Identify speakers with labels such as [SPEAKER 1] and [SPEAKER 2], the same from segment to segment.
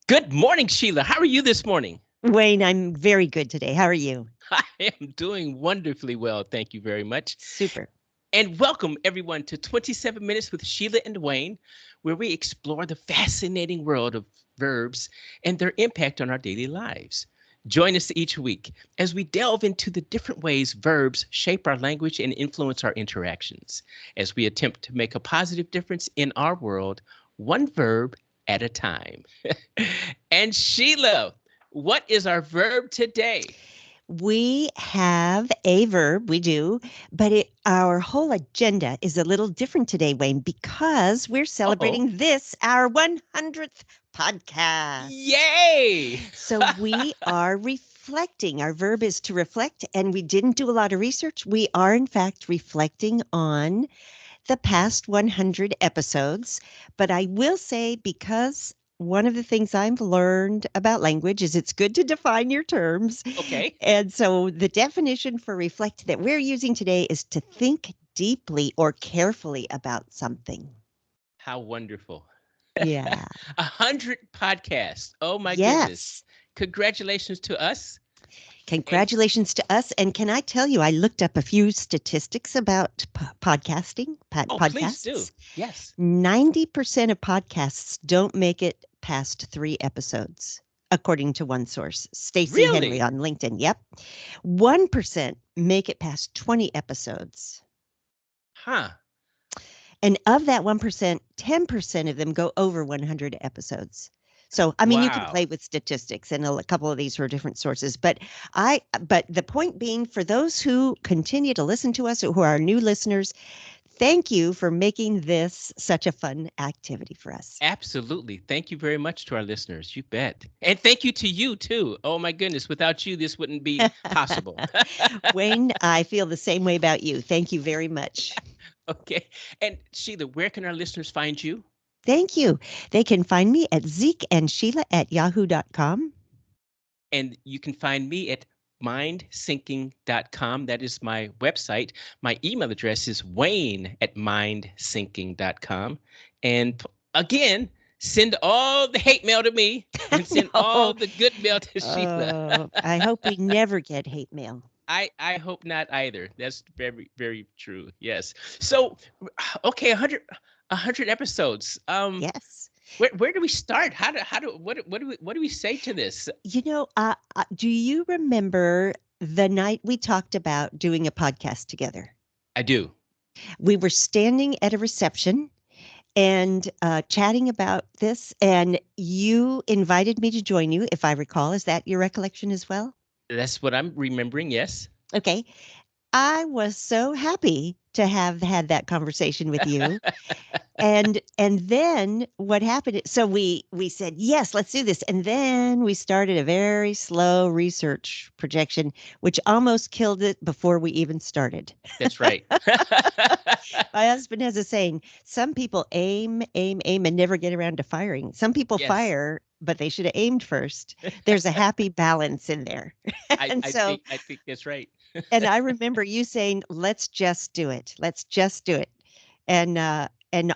[SPEAKER 1] Good morning, Sheila. How are you this morning?
[SPEAKER 2] Wayne, I'm very good today. How are you?
[SPEAKER 1] I am doing wonderfully well. Thank you very much.
[SPEAKER 2] Super.
[SPEAKER 1] And welcome everyone to 27 Minutes with Sheila and Wayne, where we explore the fascinating world of verbs and their impact on our daily lives. Join us each week as we delve into the different ways verbs shape our language and influence our interactions, as we attempt to make a positive difference in our world, one verb at a time. And Sheila, what is our verb today?
[SPEAKER 2] We have a verb, we do, but our whole agenda is a little different today, Wayne, because we're
[SPEAKER 1] Oh,
[SPEAKER 2] celebrating this, our 100th podcast.
[SPEAKER 1] yay!
[SPEAKER 2] So we are reflecting. Our verb is to reflect, and we didn't do a lot of research. We are, in fact, reflecting on the past 100 episodes. But I will say, because one of the things I've learned about language is it's good to define your terms.
[SPEAKER 1] Okay.
[SPEAKER 2] And so the definition for reflect that we're using today is to think deeply or carefully about something.
[SPEAKER 1] How wonderful.
[SPEAKER 2] Yeah.
[SPEAKER 1] 100 podcasts. Oh my goodness.
[SPEAKER 2] Yes.
[SPEAKER 1] Congratulations to us. And
[SPEAKER 2] Congratulations to us. And can I tell you, I looked up a few statistics about podcasting,
[SPEAKER 1] oh, please do.
[SPEAKER 2] podcasts.
[SPEAKER 1] Yes.
[SPEAKER 2] 90% of podcasts don't make it past 3 episodes, according to one source, Stacy Henry
[SPEAKER 1] Really?
[SPEAKER 2] on LinkedIn. Yep. 1% make it past 20 episodes.
[SPEAKER 1] Huh.
[SPEAKER 2] And of that 1%, 10% of them go over 100 episodes. So, I mean, you can
[SPEAKER 1] Wow.
[SPEAKER 2] play with statistics, and a couple of these are different sources. But the point being, for those who continue to listen to us, who are new listeners, thank you for making this such a fun activity for us.
[SPEAKER 1] Absolutely. Thank you very much to our listeners. You bet. And thank you to you too. Oh my goodness. Without you, this wouldn't be possible.
[SPEAKER 2] Wayne, I feel the same way about you. Thank you very much.
[SPEAKER 1] Okay. And Sheila, where can our listeners find you?
[SPEAKER 2] Thank you. They can find me at zekeandsheila@yahoo.com.
[SPEAKER 1] And you can find me at mindsyncing.com. That is my website. My email address is wayne@mindsyncing.com. And again, send all the hate mail to me
[SPEAKER 2] I
[SPEAKER 1] and send all
[SPEAKER 2] know.
[SPEAKER 1] the good mail to Sheila.
[SPEAKER 2] I hope we never get hate mail.
[SPEAKER 1] I hope not either. That's very, very true. Yes. So, okay, 100 episodes.
[SPEAKER 2] Yes.
[SPEAKER 1] Where do we start? What do we say to this?
[SPEAKER 2] Do you remember the night we talked about doing a podcast together?
[SPEAKER 1] I do.
[SPEAKER 2] We were standing at a reception and chatting about this, and you invited me to join you, if I recall. Is that your recollection as well?
[SPEAKER 1] That's what I'm remembering. Yes.
[SPEAKER 2] Okay. I was so happy to have had that conversation with you. And then what happened, so we said, "Yes, let's do this." And then we started a very slow research projection, which almost killed it before we even started.
[SPEAKER 1] That's right.
[SPEAKER 2] My husband has a saying, some people aim, aim, aim, and never get around to firing. Some people
[SPEAKER 1] Yes.
[SPEAKER 2] fire, but they should have aimed first. There's a happy balance in there.
[SPEAKER 1] I
[SPEAKER 2] And
[SPEAKER 1] I
[SPEAKER 2] so,
[SPEAKER 1] think I think that's right.
[SPEAKER 2] and I remember you saying, "Let's just do it. Let's just do it." And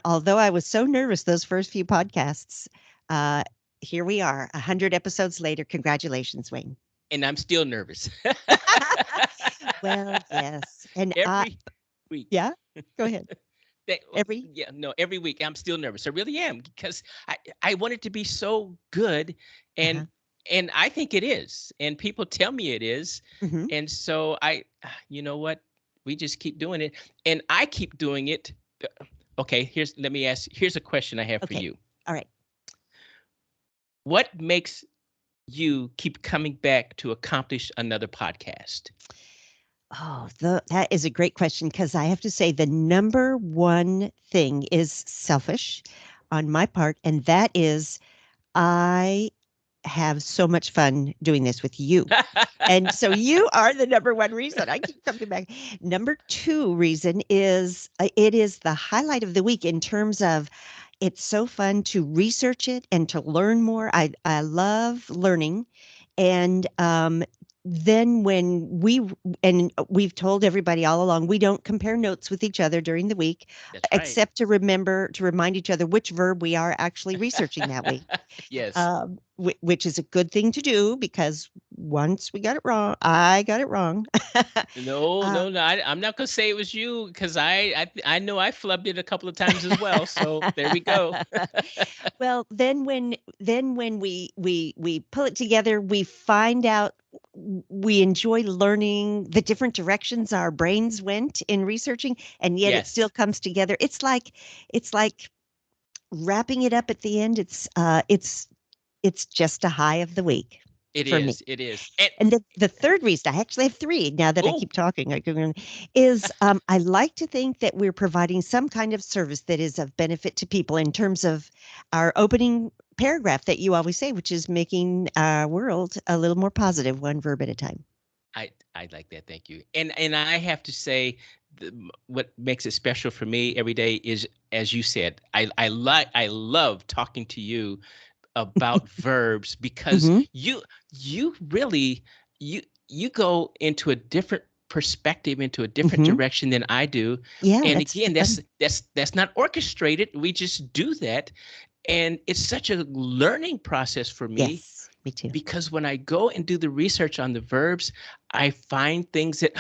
[SPEAKER 2] although I was so nervous those first few podcasts, uh, here we are, 100 episodes later. Congratulations, Wayne.
[SPEAKER 1] And I'm still nervous.
[SPEAKER 2] Well, yes. And
[SPEAKER 1] Every week.
[SPEAKER 2] yeah, go ahead. Every,
[SPEAKER 1] Yeah, no, every week I'm still nervous. I really am because I want it to be so good,
[SPEAKER 2] uh-huh.
[SPEAKER 1] and I think it is, and people tell me it is,
[SPEAKER 2] Hmm.
[SPEAKER 1] and so you know what, we just keep doing it, and I keep doing it. Okay, let me ask. Here's a question I have for
[SPEAKER 2] Okay.
[SPEAKER 1] you.
[SPEAKER 2] All right.
[SPEAKER 1] What makes you keep coming back to accomplish another podcast?
[SPEAKER 2] Oh, that is a great question because I have to say the number one thing is selfish on my part, and that is I have so much fun doing this with you. And so you are the number one reason I keep coming back. Number two reason is it is the highlight of the week in terms of it's so fun to research it and to learn more. I love learning, and then when and we've told everybody all along, we don't compare notes with each other during the week,
[SPEAKER 1] That's right.
[SPEAKER 2] except to remember to remind each other which verb we are actually researching that week.
[SPEAKER 1] Yes.
[SPEAKER 2] Which is a good thing to do because once we got it wrong, I got it wrong.
[SPEAKER 1] No,
[SPEAKER 2] uh,
[SPEAKER 1] no, no. I'm not gonna say it was you because I know I flubbed it a couple of times as well. So there we go.
[SPEAKER 2] well, then when we pull it together, we find out we enjoy learning the different directions our brains went in researching, and yet it still
[SPEAKER 1] Yes,
[SPEAKER 2] comes together. It's like wrapping it up at the end. It's just a high of the week
[SPEAKER 1] it
[SPEAKER 2] for me.
[SPEAKER 1] is. It is. And
[SPEAKER 2] And the third reason, I actually have three now that I
[SPEAKER 1] oh,
[SPEAKER 2] keep talking, is I like to think that we're providing some kind of service that is of benefit to people in terms of our opening paragraph that you always say, which is making our world a little more positive, one verb at a time.
[SPEAKER 1] I like that. Thank you. And I have to say, what makes it special for me every day is, as you said, I love talking to you about verbs because
[SPEAKER 2] Hmm.
[SPEAKER 1] you really you you go into a different perspective, into a different
[SPEAKER 2] Hmm.
[SPEAKER 1] direction than I do.
[SPEAKER 2] Yeah,
[SPEAKER 1] And
[SPEAKER 2] that's
[SPEAKER 1] again,
[SPEAKER 2] fun.
[SPEAKER 1] that's not orchestrated. We just do that. And it's such a learning process for me
[SPEAKER 2] Yes, me too.
[SPEAKER 1] because when I go and do the research on the verbs, I find things that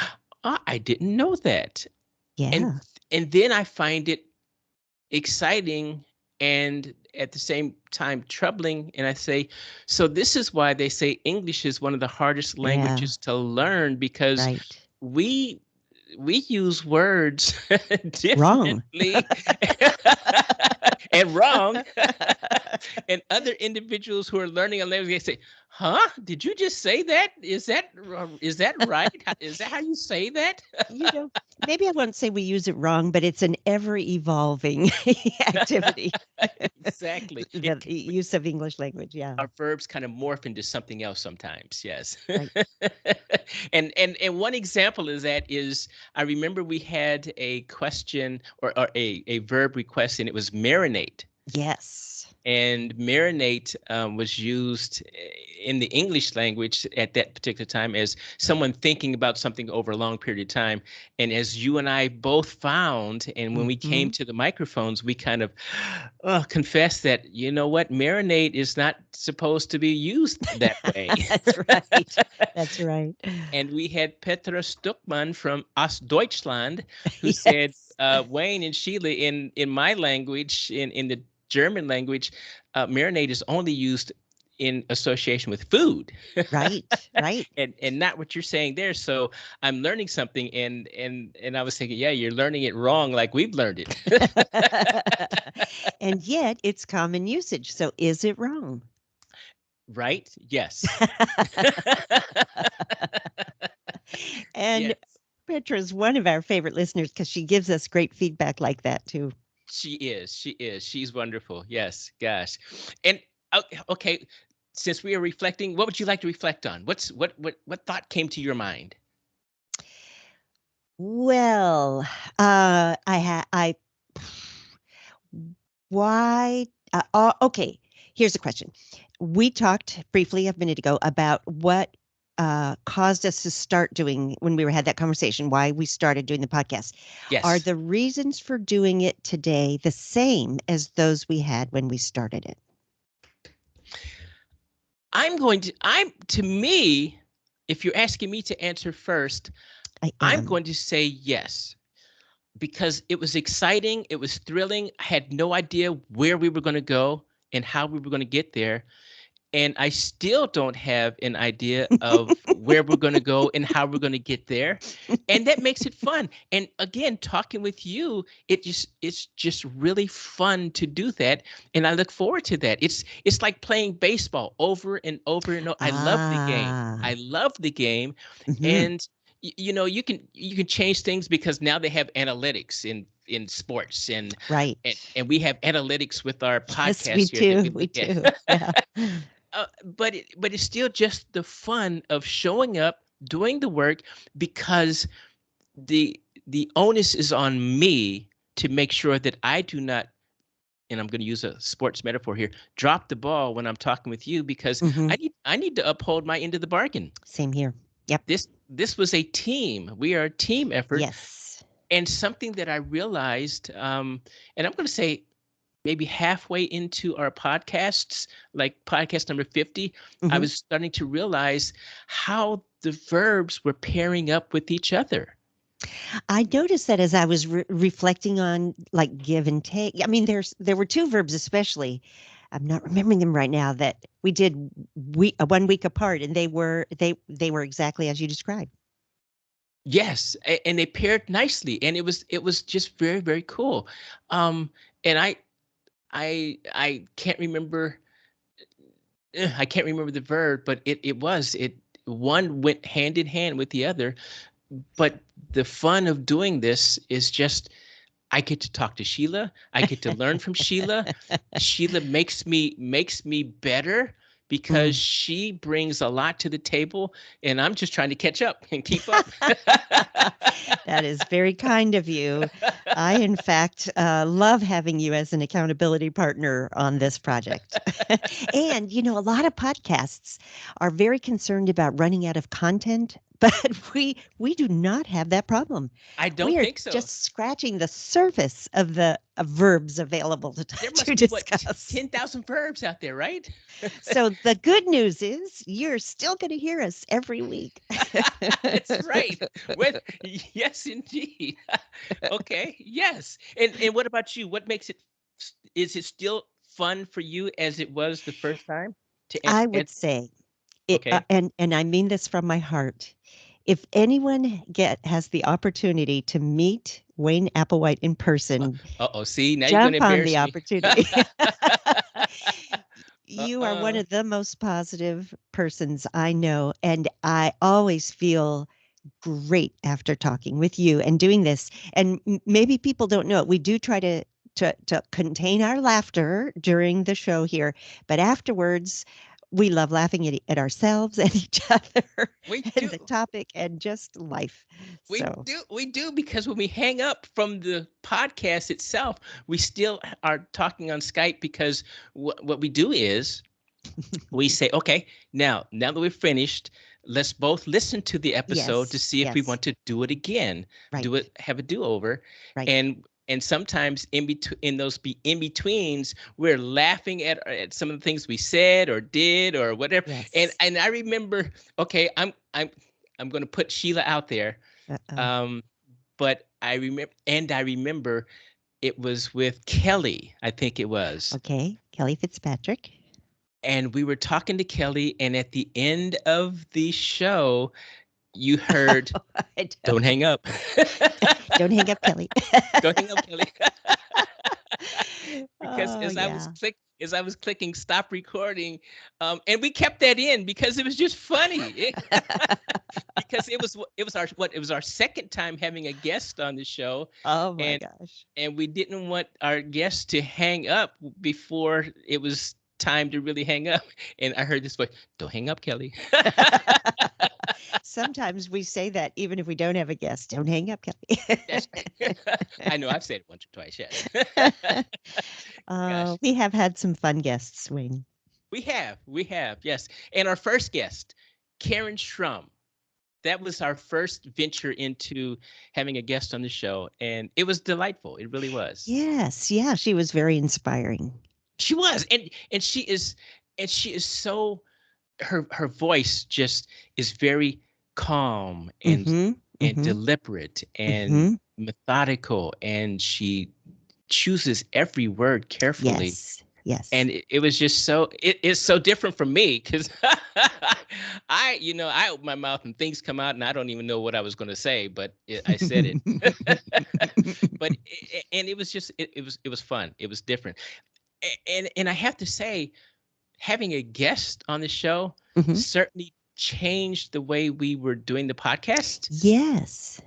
[SPEAKER 1] I didn't know that. And
[SPEAKER 2] Yeah.
[SPEAKER 1] and then I find it exciting and at the same time troubling. And I say, so this is why they say English is one of the hardest
[SPEAKER 2] Yeah.
[SPEAKER 1] languages to learn because
[SPEAKER 2] Right.
[SPEAKER 1] we we use words
[SPEAKER 2] Wrong.
[SPEAKER 1] differently and wrong. And other individuals who are learning a language, they say, "Huh? Did you just say that? Is that right? Is that how you say that?"
[SPEAKER 2] you know, Maybe I won't say we use it wrong, but it's an ever evolving activity.
[SPEAKER 1] Exactly.
[SPEAKER 2] The use of English language. Yeah.
[SPEAKER 1] Our verbs kind of morph into something else sometimes. Yes.
[SPEAKER 2] Right.
[SPEAKER 1] And one example is that is I remember we had a question or a verb request and it was marinate.
[SPEAKER 2] Yes.
[SPEAKER 1] And marinate was used in the English language at that particular time as someone thinking about something over a long period of time. And as you and I both found, and when we came
[SPEAKER 2] Hmm.
[SPEAKER 1] to the microphones, we kind of confessed that, you know what, marinate is not supposed to be used that way.
[SPEAKER 2] That's right. That's right.
[SPEAKER 1] And we had Petra Stuckmann from Ostdeutschland who said,
[SPEAKER 2] Yes.
[SPEAKER 1] Wayne and Sheila, in my language, in the German language, marinade is only used in association with food,
[SPEAKER 2] Right. Right.
[SPEAKER 1] and not what you're saying there. So I'm learning something, and I was thinking, yeah, you're learning it wrong, like we've learned it.
[SPEAKER 2] And yet it's common usage. So is it wrong?
[SPEAKER 1] Right? Yes.
[SPEAKER 2] And
[SPEAKER 1] Yes.
[SPEAKER 2] Petra's one of our favorite listeners because she gives us great feedback like that too.
[SPEAKER 1] She is. She is. She's wonderful. Yes. Gosh. And okay, since we are reflecting, what would you like to reflect on? What thought came to your mind?
[SPEAKER 2] Well, I why okay, here's a question. We talked briefly a minute ago about what caused us to start doing when we had that conversation, why we started doing the podcast. Are
[SPEAKER 1] Yes.
[SPEAKER 2] the reasons for doing it today the same as those we had when we started it?
[SPEAKER 1] I'm to me, if you're asking me to answer first,
[SPEAKER 2] I
[SPEAKER 1] I'm
[SPEAKER 2] am.
[SPEAKER 1] going to say yes because it was exciting, it was thrilling. I had no idea where we were going to go and how we were going to get there. And I still don't have an idea of where we're going to go and how we're going to get there. And that makes it fun. And again, talking with you, it's just really fun to do that. And I look forward to that. It's like playing baseball over and over and over. I love the game.
[SPEAKER 2] Ah.
[SPEAKER 1] I love the game.
[SPEAKER 2] Mhm.
[SPEAKER 1] And you can change things because now they have analytics in sports
[SPEAKER 2] Right.
[SPEAKER 1] and we have analytics with our
[SPEAKER 2] Yes, we
[SPEAKER 1] podcast here that we
[SPEAKER 2] do. We
[SPEAKER 1] look at.
[SPEAKER 2] do. Yeah.
[SPEAKER 1] But it's still just the fun of showing up, doing the work, because the the onus is on me to make sure that I do not, and I'm going to use a sports metaphor here, drop the ball when I'm talking with you because
[SPEAKER 2] Hmm.
[SPEAKER 1] I need to uphold my end of the bargain.
[SPEAKER 2] Same here. Yep.
[SPEAKER 1] This was a team. We are a team effort,
[SPEAKER 2] Yes.
[SPEAKER 1] and something that I realized, and I'm going to say maybe halfway into our podcasts, like podcast number 50, I
[SPEAKER 2] Hmm.
[SPEAKER 1] was starting to realize how the verbs were pairing up with each other.
[SPEAKER 2] I noticed that as I was reflecting on like give and take. I mean, there were two verbs especially. I'm not remembering them right now that we did 1 week apart, and they were exactly as you described.
[SPEAKER 1] Yes, and they paired nicely, and it was just very very cool. And I can't remember. I can't remember the verb, but it one went hand in hand with the other. But the fun of doing this is just I get to talk to Sheila. I get to learn from Sheila. Sheila makes me better because
[SPEAKER 2] Mm.
[SPEAKER 1] she brings a lot to the table, and I'm just trying to catch up and keep up.
[SPEAKER 2] That is very kind of you. I, in fact, love having you as an accountability partner on this project. And, a lot of podcasts are very concerned about running out of content, but we do not have that problem.
[SPEAKER 1] I
[SPEAKER 2] We
[SPEAKER 1] don't
[SPEAKER 2] are
[SPEAKER 1] think so.
[SPEAKER 2] just scratching the surface of the verbs available to,
[SPEAKER 1] There
[SPEAKER 2] to
[SPEAKER 1] must be what
[SPEAKER 2] discuss.
[SPEAKER 1] 10,000 verbs out there, right?
[SPEAKER 2] So the good news is you're still going to hear us every week.
[SPEAKER 1] That's right. With yes, indeed. Okay. Yes. And what about you? What makes it? Is it still fun for you as it was the first time? To
[SPEAKER 2] I would say it,
[SPEAKER 1] okay.
[SPEAKER 2] and I mean this from my heart. If anyone has the opportunity to meet Wayne Applewhite in person,
[SPEAKER 1] Oh. See, now you're gonna
[SPEAKER 2] jump on the
[SPEAKER 1] embarrass me.
[SPEAKER 2] opportunity. You are one
[SPEAKER 1] Uh-uh.
[SPEAKER 2] of the most positive persons I know, and I always feel great after talking with you and doing this. And maybe people don't know it. We do try to contain our laughter during the show here, but afterwards, we love laughing at ourselves and each other
[SPEAKER 1] We
[SPEAKER 2] and
[SPEAKER 1] do.
[SPEAKER 2] the topic and just life.
[SPEAKER 1] We
[SPEAKER 2] So,
[SPEAKER 1] do. We do because when we hang up from the podcast itself, we still are talking on Skype because what we do is we say, okay, now that we're finished, let's both listen to the episode to
[SPEAKER 2] yes,
[SPEAKER 1] see if we
[SPEAKER 2] yes,
[SPEAKER 1] want to do it again, do
[SPEAKER 2] right,
[SPEAKER 1] it, have a do-over,
[SPEAKER 2] right.
[SPEAKER 1] and sometimes in those in betweens, we're laughing at some of the things we said or did or whatever. And
[SPEAKER 2] Yes.
[SPEAKER 1] and I remember, okay, I'm going to put Sheila out there,
[SPEAKER 2] Uh-oh.
[SPEAKER 1] um, but I remember it was with Kelly, I think it was,
[SPEAKER 2] Okay. Kelly Fitzpatrick.
[SPEAKER 1] and we were talking to Kelly, and at the end of the show, you heard,
[SPEAKER 2] I
[SPEAKER 1] "Don't hang up."
[SPEAKER 2] don't hang up, Kelly.
[SPEAKER 1] Don't hang up, Kelly. Because
[SPEAKER 2] Oh, yeah.
[SPEAKER 1] as I was clicking stop recording, and we kept that in because it was just funny. Because it was our second time having a guest on the show,
[SPEAKER 2] Oh my
[SPEAKER 1] and
[SPEAKER 2] gosh.
[SPEAKER 1] and we didn't want our guests to hang up before it was time to really hang up. And I heard this voice, "Don't hang up, Kelly."
[SPEAKER 2] Sometimes we say that even if we don't have a guest. Don't hang up, Kelly.
[SPEAKER 1] That's I know I've said it once or twice, yes. Gosh.
[SPEAKER 2] We have had some fun guests, Wayne.
[SPEAKER 1] We have, yes. And our first guest, Karen Schrum. That was our first venture into having a guest on the show, and it was delightful. It really was.
[SPEAKER 2] Yes, yeah, she was very inspiring.
[SPEAKER 1] She was, and she is so her voice just is very calm
[SPEAKER 2] Mhm.
[SPEAKER 1] and
[SPEAKER 2] Mhm.
[SPEAKER 1] deliberate and
[SPEAKER 2] Mhm.
[SPEAKER 1] methodical, and she chooses every word carefully.
[SPEAKER 2] Yes. Yes.
[SPEAKER 1] And it was just it is so different from me because I open my mouth and things come out and I don't even know what I was going to say, but I said it. But and it was just it was fun. It was different. And I have to say, having a guest on the show
[SPEAKER 2] Mhm.
[SPEAKER 1] certainly changed the way we were doing the podcast.
[SPEAKER 2] Yes.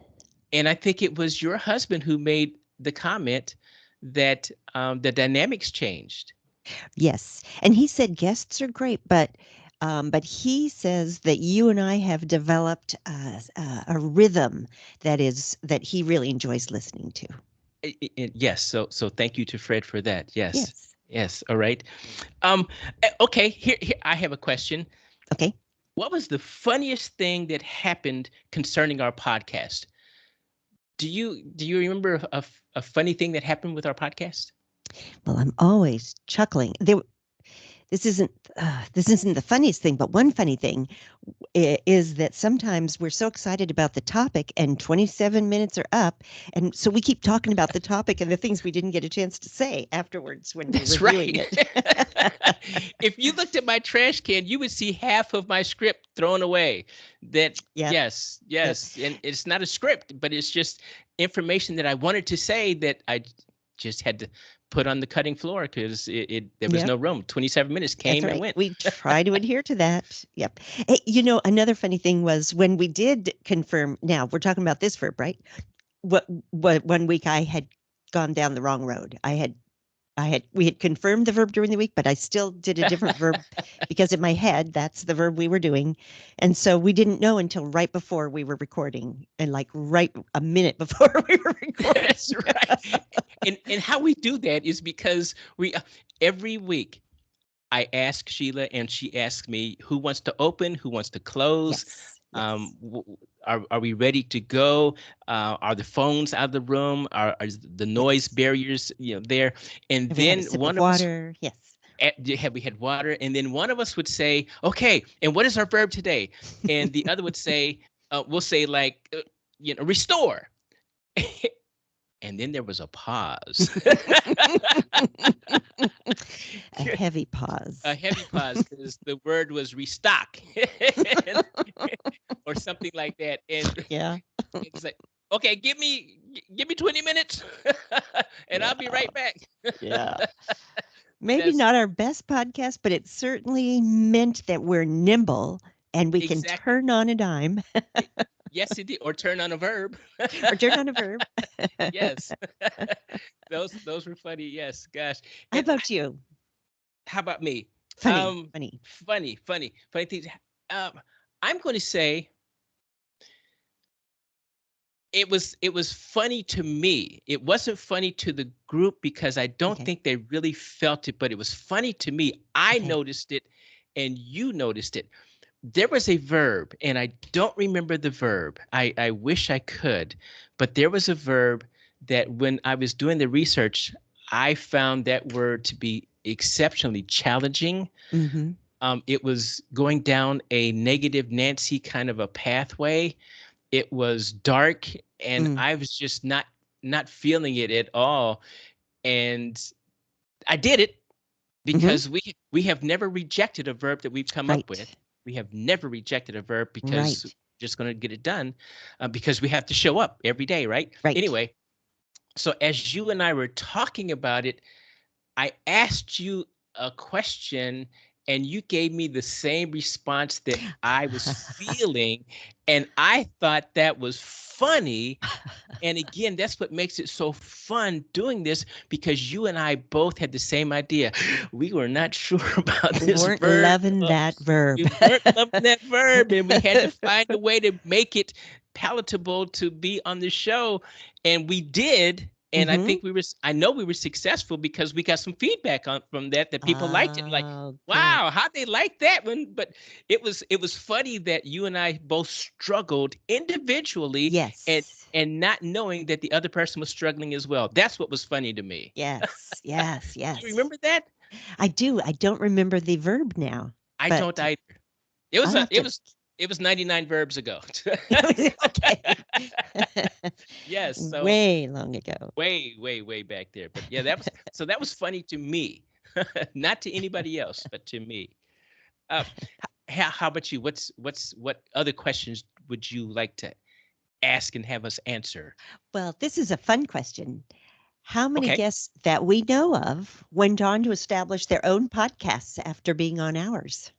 [SPEAKER 1] And I think it was your husband who made the comment that the dynamics changed.
[SPEAKER 2] Yes, and he said guests are great, but he says that you and I have developed a rhythm that he really enjoys listening to.
[SPEAKER 1] Yes, so thank you to Fred for that. Yes.
[SPEAKER 2] Yes.
[SPEAKER 1] Yes, all right. Um okay, here I have a question.
[SPEAKER 2] Okay.
[SPEAKER 1] What was the funniest thing that happened concerning our podcast? Do you remember a funny thing that happened with our podcast?
[SPEAKER 2] Well, I'm always chuckling. This isn't this isn't the funniest thing, but one funny thing is that sometimes we're so excited about the topic and 27 minutes are up. And so we keep talking about the topic and the things we didn't get a chance to say afterwards when we're
[SPEAKER 1] That's
[SPEAKER 2] reviewing
[SPEAKER 1] right.
[SPEAKER 2] it.
[SPEAKER 1] If you looked at my trash can, you would see half of my script thrown away. That
[SPEAKER 2] Yep.
[SPEAKER 1] yes,
[SPEAKER 2] Yep.
[SPEAKER 1] yes, and it's not a script, but it's just information that I wanted to say that I just had to put on the cutting floor because there was
[SPEAKER 2] Yep.
[SPEAKER 1] no room. 27 minutes
[SPEAKER 2] That's
[SPEAKER 1] came and
[SPEAKER 2] right.
[SPEAKER 1] went.
[SPEAKER 2] We try to adhere to that. Yep. Hey, another funny thing was when we did confirm, now we're talking about this verb, right? What 1 week I had gone down the wrong road. We had confirmed the verb during the week, but I still did a different verb because in my head, that's the verb we were doing. And so we didn't know until right before we were recording and like right a minute before we were recording.
[SPEAKER 1] That's right. And how we do that is because we every week I ask Sheila and she asks me who wants to open, who wants to close.
[SPEAKER 2] Yes. Yes.
[SPEAKER 1] Are we ready to go? Are the phones out of the room? Are the noise
[SPEAKER 2] Yes.
[SPEAKER 1] barriers there? And
[SPEAKER 2] Have we had a
[SPEAKER 1] then
[SPEAKER 2] sip
[SPEAKER 1] one
[SPEAKER 2] of
[SPEAKER 1] of us
[SPEAKER 2] water? Yes.
[SPEAKER 1] have we had water? And then one of us would say, "Okay, and what is our verb today?" And the other would say, "We'll say like restore." And then there was a pause.
[SPEAKER 2] A heavy
[SPEAKER 1] A
[SPEAKER 2] pause.
[SPEAKER 1] heavy pause because the word was restock or something like that. And
[SPEAKER 2] Yeah.
[SPEAKER 1] it's like, okay, give me 20 minutes and
[SPEAKER 2] Yeah.
[SPEAKER 1] I'll be right back.
[SPEAKER 2] Yeah. Maybe
[SPEAKER 1] That's
[SPEAKER 2] not our best podcast, but it certainly meant that we're nimble and we can
[SPEAKER 1] exactly.
[SPEAKER 2] turn on a dime
[SPEAKER 1] Yes, indeed. Or turn on a verb.
[SPEAKER 2] or turn on a verb.
[SPEAKER 1] Yes. Those were funny. Yes, gosh.
[SPEAKER 2] How
[SPEAKER 1] And
[SPEAKER 2] about you?
[SPEAKER 1] how about me?
[SPEAKER 2] Funny, funny.
[SPEAKER 1] Funny things. Um, I'm going to say it was funny to me. It wasn't funny to the group because I don't
[SPEAKER 2] Okay.
[SPEAKER 1] think they really felt it, but it was funny to me. I
[SPEAKER 2] Okay.
[SPEAKER 1] noticed it and you noticed it. There was a verb, and I don't remember the verb. I wish I could, but there was a verb that when I was doing the research, I found that word to be exceptionally challenging.
[SPEAKER 2] Mm-hmm.
[SPEAKER 1] It was going down a negative Nancy kind of a pathway. It was dark, and
[SPEAKER 2] Mm.
[SPEAKER 1] I was just not feeling it at all. And I did it
[SPEAKER 2] Mm-hmm.
[SPEAKER 1] because we have never rejected a verb that we've come up with.
[SPEAKER 2] Right.
[SPEAKER 1] We have never rejected a verb because we're
[SPEAKER 2] Right.
[SPEAKER 1] just going to get it done because we have to show up every day, right?
[SPEAKER 2] Right.
[SPEAKER 1] Anyway, so as you and I were talking about it, I asked you a question and you gave me the same response that I was feeling. And I thought that was funny. And again, that's what makes it so fun doing this because you and I both had the same idea. We were not sure about
[SPEAKER 2] We
[SPEAKER 1] this
[SPEAKER 2] weren't
[SPEAKER 1] verb.
[SPEAKER 2] loving that verb.
[SPEAKER 1] We weren't loving that verb, and we had to find a way to make it palatable to be on the show. And we did. And I
[SPEAKER 2] Mm-hmm.
[SPEAKER 1] think I know we were successful because we got some feedback from that people liked it. Like,
[SPEAKER 2] Oh, good.
[SPEAKER 1] wow, how they like that one. But it was funny that you and I both struggled individually and
[SPEAKER 2] Yes.
[SPEAKER 1] and not knowing that the other person was struggling as well. That's what was funny to me.
[SPEAKER 2] Yes. Yes.
[SPEAKER 1] Do you
[SPEAKER 2] Yes.
[SPEAKER 1] remember that?
[SPEAKER 2] I do. I don't remember the verb now,
[SPEAKER 1] I don't
[SPEAKER 2] but
[SPEAKER 1] either. It was
[SPEAKER 2] I'll
[SPEAKER 1] a
[SPEAKER 2] have
[SPEAKER 1] it
[SPEAKER 2] to.
[SPEAKER 1] was it was 99 verbs ago.
[SPEAKER 2] Okay.
[SPEAKER 1] Yes, so
[SPEAKER 2] Way long ago.
[SPEAKER 1] way, way, way back there. But yeah, that was funny to me. Not to anybody else, but to me. Uh, how about you? What other questions would you like to ask and have us answer?
[SPEAKER 2] Well, this is a fun question. How many
[SPEAKER 1] Okay.
[SPEAKER 2] guests that we know of went on to establish their own podcasts after being on ours?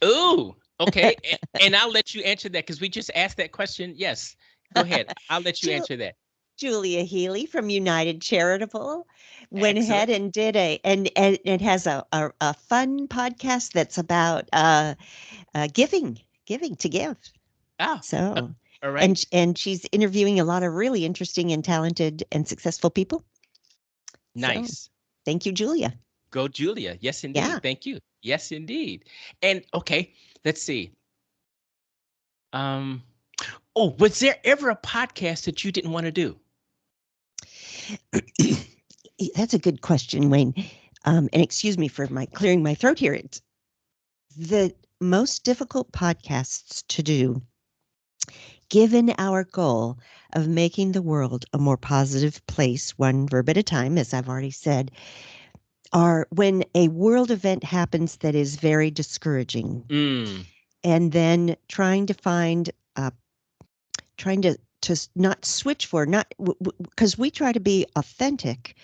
[SPEAKER 1] Ooh, okay. And I'll let you answer that because we just asked that question. Yes. Go ahead. I'll let you
[SPEAKER 2] Ju-
[SPEAKER 1] answer that.
[SPEAKER 2] Julia Healy from United Charitable went
[SPEAKER 1] Excellent.
[SPEAKER 2] ahead and did and it has a fun podcast that's about giving to give.
[SPEAKER 1] Oh, uh,
[SPEAKER 2] So,
[SPEAKER 1] all right.
[SPEAKER 2] and she's interviewing a lot of really interesting and talented and successful people. So,
[SPEAKER 1] Nice.
[SPEAKER 2] thank you, Julia.
[SPEAKER 1] Go, Julia. Yes,
[SPEAKER 2] Yeah.
[SPEAKER 1] indeed. Thank you. Yes, indeed. And okay, let's see. Um, oh, was there ever a podcast that you didn't want to do?
[SPEAKER 2] That's a good question, Wayne. And excuse me for my clearing my throat here. It's the most difficult podcasts to do, given our goal of making the world a more positive place, one verb at a time, as I've already said, are when a world event happens that is very discouraging,
[SPEAKER 1] Mm,
[SPEAKER 2] and then trying to not switch for not because we try to be authentic,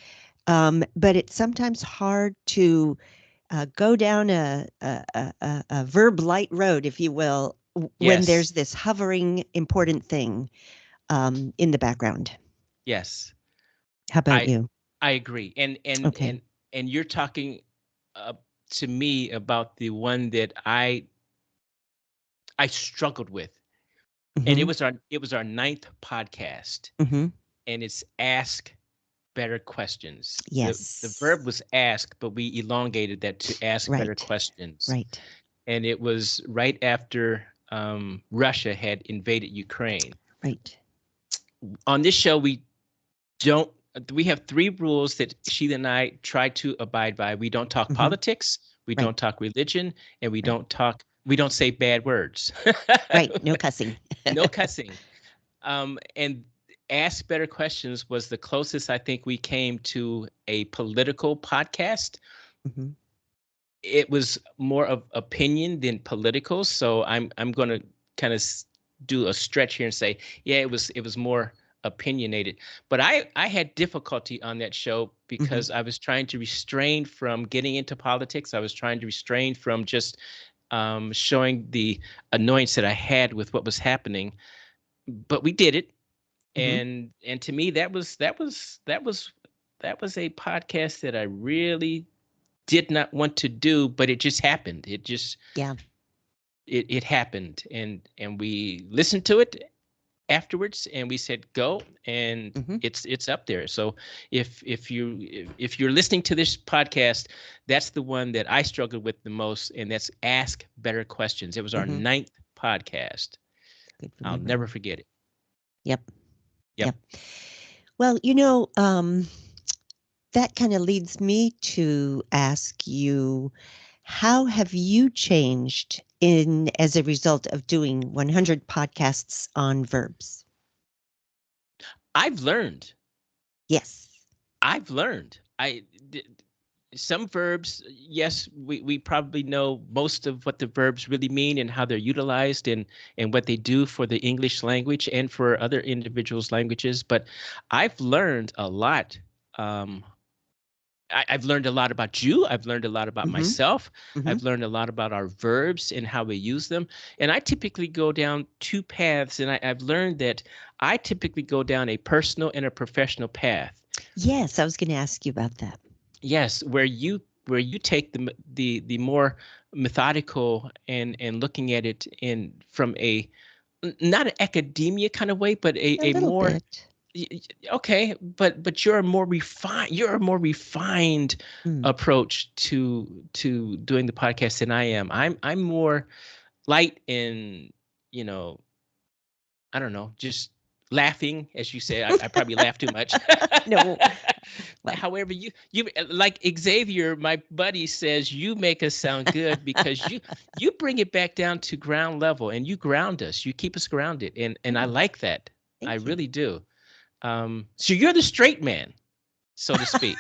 [SPEAKER 2] but it's sometimes hard to go down a verb light road, if you will, when
[SPEAKER 1] yes,
[SPEAKER 2] there's this hovering important thing in the background.
[SPEAKER 1] yes.
[SPEAKER 2] How about
[SPEAKER 1] I
[SPEAKER 2] you?
[SPEAKER 1] I agree.
[SPEAKER 2] Okay.
[SPEAKER 1] And you're talking uh, to me about the one that I struggled with. And
[SPEAKER 2] Mm-hmm.
[SPEAKER 1] it was our ninth podcast,
[SPEAKER 2] Mm-hmm.
[SPEAKER 1] and it's ask better questions. The
[SPEAKER 2] Yes.
[SPEAKER 1] verb was ask, but we elongated that to ask better
[SPEAKER 2] Right.
[SPEAKER 1] questions.
[SPEAKER 2] Right.
[SPEAKER 1] And it was right after Russia had invaded Ukraine.
[SPEAKER 2] Right.
[SPEAKER 1] On this show, don't we have three rules that Sheila and I try to abide by. We don't talk
[SPEAKER 2] Mm-hmm.
[SPEAKER 1] politics, we
[SPEAKER 2] Right.
[SPEAKER 1] don't talk religion, and
[SPEAKER 2] Right.
[SPEAKER 1] we don't say bad words.
[SPEAKER 2] Right. No cussing.
[SPEAKER 1] No cussing. And ask better questions was the closest I think we came to a political podcast.
[SPEAKER 2] Mm-hmm.
[SPEAKER 1] It was more of opinion than political, so I'm going to kind of do a stretch here and say, yeah, it was more opinionated. But I had difficulty on that show
[SPEAKER 2] Mm-hmm.
[SPEAKER 1] because I was trying to restrain from getting into politics. I was trying to restrain from just showing the annoyance that I had with what was happening. But we did it,
[SPEAKER 2] Mm-hmm.
[SPEAKER 1] and to me that was a podcast that I really did not want to do, but it just happened.
[SPEAKER 2] Yeah.
[SPEAKER 1] It happened, and we listened to it afterwards, and we said go, and
[SPEAKER 2] Mm-hmm.
[SPEAKER 1] it's up there. So if you're listening to this podcast, that's the one that I struggled with the most, and that's ask better questions. It was our
[SPEAKER 2] Mm-hmm.
[SPEAKER 1] ninth podcast.
[SPEAKER 2] Good
[SPEAKER 1] I'll never
[SPEAKER 2] remembering.
[SPEAKER 1] forget it.
[SPEAKER 2] Yep.
[SPEAKER 1] Yep.
[SPEAKER 2] Yep. Well, that kind of leads me to ask you, how have you changed in as a result of doing 100 podcasts on verbs?
[SPEAKER 1] I've learned.
[SPEAKER 2] Yes.
[SPEAKER 1] I've learned. Some verbs, yes, we probably know most of what the verbs really mean and how they're utilized and what they do for the English language and for other individuals' languages. But I've learned a lot. Um, I've learned a lot about you. I've learned a lot about
[SPEAKER 2] Mm-hmm.
[SPEAKER 1] myself.
[SPEAKER 2] Mm-hmm.
[SPEAKER 1] I've learned a lot about our verbs and how we use them. And I typically go down two paths, and I've learned that I typically go down a personal and a professional path.
[SPEAKER 2] Yes, I was going to ask you about that.
[SPEAKER 1] Yes, where you take the more methodical and looking at it in from a not an academia kind of way, but
[SPEAKER 2] A
[SPEAKER 1] a
[SPEAKER 2] little
[SPEAKER 1] more
[SPEAKER 2] bit.
[SPEAKER 1] okay, but you're a more refined
[SPEAKER 2] Mm.
[SPEAKER 1] approach to doing the podcast than I am. I'm more light in, you know, I don't know, just laughing, as you say. I probably laugh too much.
[SPEAKER 2] No. Well,
[SPEAKER 1] However, you like Xavier, my buddy says you make us sound good because you bring it back down to ground level and you ground us. You keep us grounded, and I
[SPEAKER 2] oh,
[SPEAKER 1] like that. I
[SPEAKER 2] thank you.
[SPEAKER 1] really do. So you're the straight man, so to speak.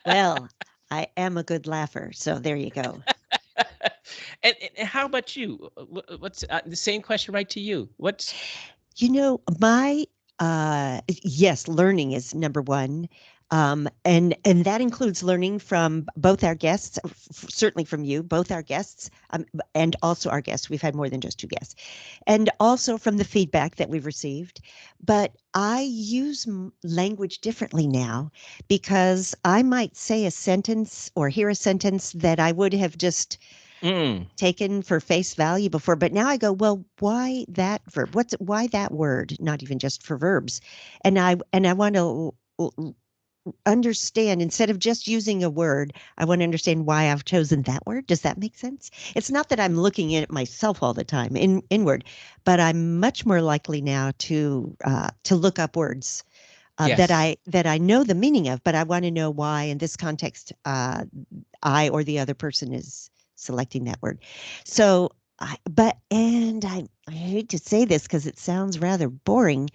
[SPEAKER 2] Well, I am a good laugher, so there you go.
[SPEAKER 1] And how about you? What's the same question right to you? What's
[SPEAKER 2] My yes, learning is number one. And that includes learning from both our guests, certainly from you, both our guests, and also our guests. We've had more than just two guests, and also from the feedback that we've received. But I use language differently now because I might say a sentence or hear a sentence that I would have just
[SPEAKER 1] mm,
[SPEAKER 2] taken for face value before, but now I go, well, why that verb? Why that word? Not even just for verbs. And I want to understand, instead of just using a word, I want to understand why I've chosen that word. Does that make sense? It's not that I'm looking at myself all the time inward, but I'm much more likely now to look up words
[SPEAKER 1] Yes.
[SPEAKER 2] that I know the meaning of, but I want to know why in this context I or the other person is selecting that word. So, I hate to say this because it sounds rather boring,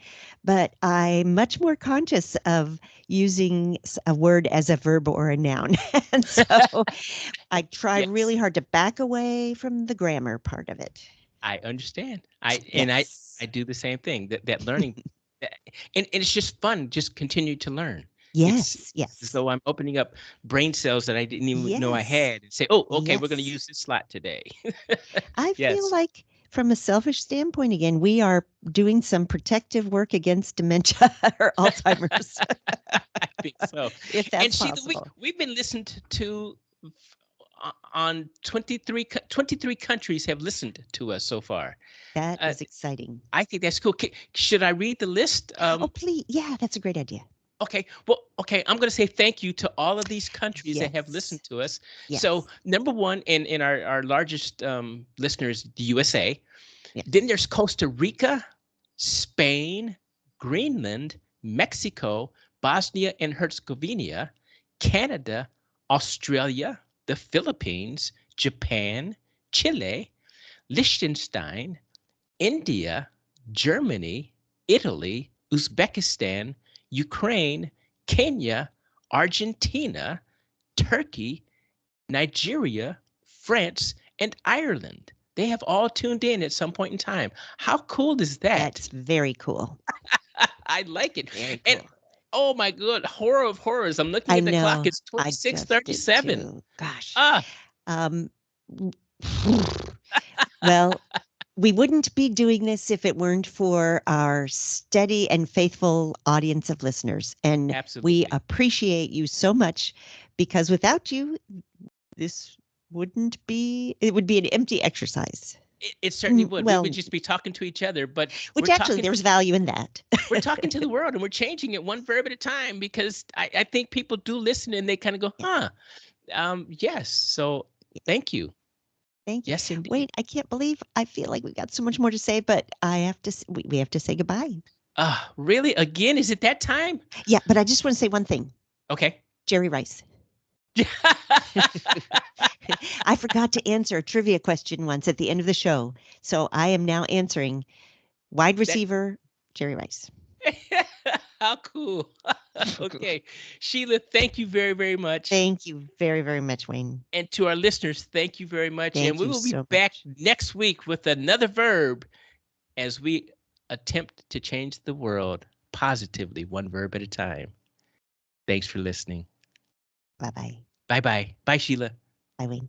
[SPEAKER 2] but I'm much more conscious of using a word as a verb or a noun. And so I try
[SPEAKER 1] Yes.
[SPEAKER 2] really hard to back away from the grammar part of it.
[SPEAKER 1] I understand. I
[SPEAKER 2] Yes.
[SPEAKER 1] do the same thing. That learning, that- and it's just fun. Just continue to learn.
[SPEAKER 2] Yes.
[SPEAKER 1] It's as
[SPEAKER 2] Yes.
[SPEAKER 1] though I'm opening up brain cells that I didn't even know I
[SPEAKER 2] Yes.
[SPEAKER 1] had, and say, "Oh, okay, we're going to
[SPEAKER 2] Yes.
[SPEAKER 1] use this slot today."
[SPEAKER 2] I feel
[SPEAKER 1] Yes,
[SPEAKER 2] like, from a selfish standpoint, again, we are doing some protective work against dementia or Alzheimer's,
[SPEAKER 1] I think so.
[SPEAKER 2] if
[SPEAKER 1] And
[SPEAKER 2] that's
[SPEAKER 1] Sheila,
[SPEAKER 2] possible.
[SPEAKER 1] we've been listened to on 23 countries have listened to us so far.
[SPEAKER 2] That
[SPEAKER 1] Uh,
[SPEAKER 2] is exciting.
[SPEAKER 1] I think that's cool. Should I read the list?
[SPEAKER 2] Oh, please. Yeah, that's a great idea.
[SPEAKER 1] Okay. Well, okay. I'm going to say thank you to all of these countries that have
[SPEAKER 2] Yes.
[SPEAKER 1] listened to us. So,
[SPEAKER 2] Yes.
[SPEAKER 1] number one, in our largest listeners, the USA. Then
[SPEAKER 2] Yes.
[SPEAKER 1] there's Costa Rica, Spain, Greenland, Mexico, Bosnia and Herzegovina, Canada, Australia, the Philippines, Japan, Chile, Liechtenstein, India, Germany, Italy, Uzbekistan, Ukraine, Kenya, Argentina, Turkey, Nigeria, France, and Ireland. They have all tuned in at some point in time. How cool is that?
[SPEAKER 2] That's very cool.
[SPEAKER 1] I like it.
[SPEAKER 2] Very
[SPEAKER 1] And
[SPEAKER 2] cool.
[SPEAKER 1] oh my god, horror of horrors. I'm looking
[SPEAKER 2] I
[SPEAKER 1] at the clock.
[SPEAKER 2] know.
[SPEAKER 1] It's
[SPEAKER 2] I just did
[SPEAKER 1] 26:37.
[SPEAKER 2] too. Gosh.
[SPEAKER 1] Ah,
[SPEAKER 2] Um, well, we wouldn't be doing this if it weren't for our steady and faithful audience of listeners. And we
[SPEAKER 1] absolutely.
[SPEAKER 2] appreciate you so much, because without you, this it would be an empty exercise.
[SPEAKER 1] It certainly would. We would
[SPEAKER 2] Well,
[SPEAKER 1] just be talking to each other, but we're
[SPEAKER 2] which actually
[SPEAKER 1] talking
[SPEAKER 2] there's value in that.
[SPEAKER 1] we're talking to the world and we're changing it one verb at a time because I think people do listen and they kind of go,
[SPEAKER 2] Yeah.
[SPEAKER 1] huh. Yes. So thank you.
[SPEAKER 2] Thank you.
[SPEAKER 1] Yes, indeed.
[SPEAKER 2] Wait, I can't believe I feel like we got so much more to say, but I have to, we have to say goodbye.
[SPEAKER 1] Really? Again? Is it that time?
[SPEAKER 2] Yeah, but I just want to say one thing.
[SPEAKER 1] Okay.
[SPEAKER 2] Jerry Rice. I forgot to answer a trivia question once at the end of the show. So I am now answering wide
[SPEAKER 1] That
[SPEAKER 2] receiver, Jerry Rice.
[SPEAKER 1] how cool. Okay. Sheila, thank you very, very much.
[SPEAKER 2] Thank you very, very much, Wayne.
[SPEAKER 1] And to our listeners, thank you very much. And
[SPEAKER 2] Thank
[SPEAKER 1] we
[SPEAKER 2] you
[SPEAKER 1] will be
[SPEAKER 2] so
[SPEAKER 1] back
[SPEAKER 2] much.
[SPEAKER 1] next week with another verb as we attempt to change the world positively, one verb at a time. Thanks for listening.
[SPEAKER 2] Bye bye.
[SPEAKER 1] Bye bye. Bye, Sheila.
[SPEAKER 2] Bye, Wayne.